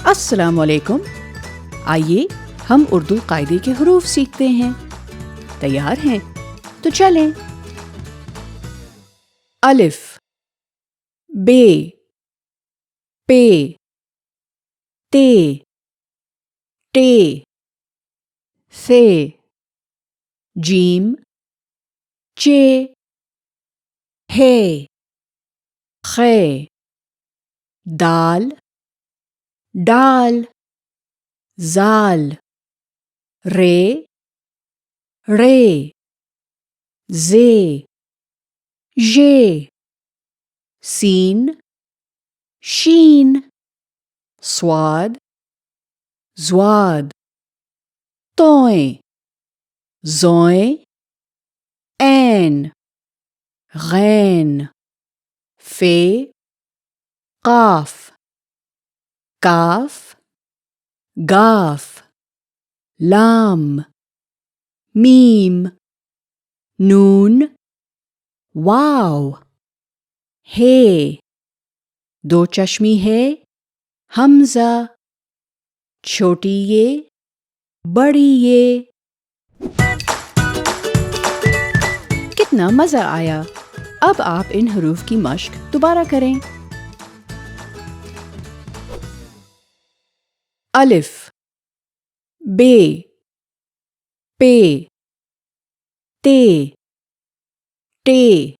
अस्सलाम वालेकुम। आइए हम उर्दू कायदे के हरूफ सीखते हैं। तैयार हैं? तो चलें। अलिफ, बे, पे, ते, टे, से, जीम, चे, हे, खे, दाल, डाल, जाल, रे, रे, जे, ये, सीन, शीन, स्वाद, ज़्वाद, तोए, ज़ोए, ऐन, गैन, फे, काफ, काफ, गाफ, लाम, मीम, नून, वाव, हे, दो चश्मी है, हमजा, छोटी ये, बड़ी ये। कितना मज़ा आया। अब आप इन हरूफ की मश्क दोबारा करें। अलिफ, बे, पे, ते, टे,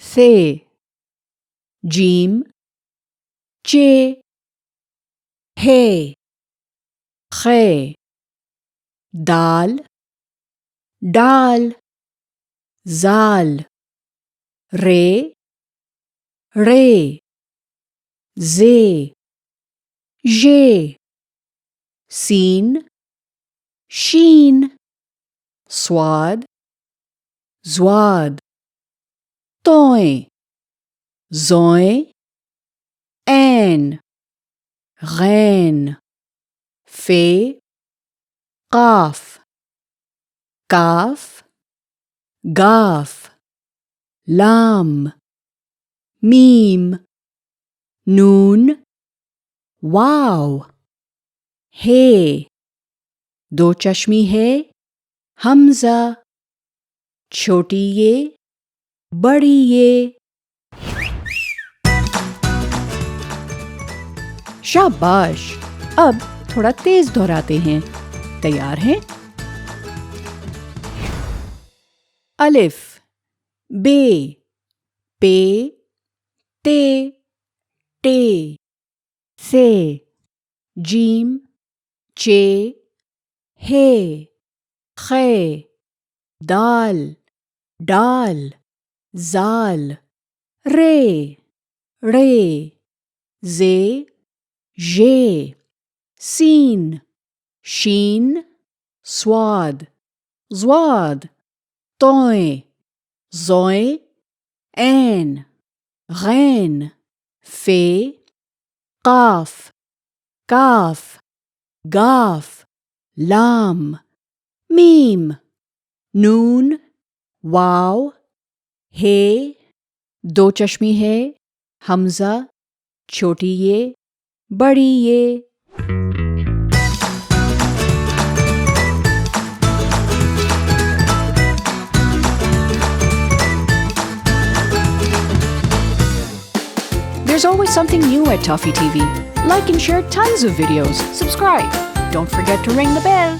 से, जीम, चे, हे, खे, दाल, डाल, जाल, रे, रे, जे, ये, सीन, शीन, स्वाद, ज़्वाद, तोए, ज़ोए, ऐन, गैन, फे, काफ, काफ, गाफ, लाम, मीम, नून, वाव, हे, दो चश्मी है, हमजा, छोटी ये, बड़ी ये। शाबाश। अब थोड़ा तेज दोहराते हैं। तैयार हैं? अलिफ, बे, पे, ते, टे, से, जीम, चे, हे, खे, दाल, डाल, जाल, रे, रे, जे, ये, सीन, शीन, स्वाद, ज़्वाद, तोए, ज़ोए, ऐन, गैन, फे, काफ, काफ, गाफ, लाम, मीम, नून, वाव, हे, दो चश्मी है, हमजा, छोटी ये, बड़ी ये। There's always something new at Toffee TV. Like and share tons of videos. Subscribe. Don't forget to ring the bell.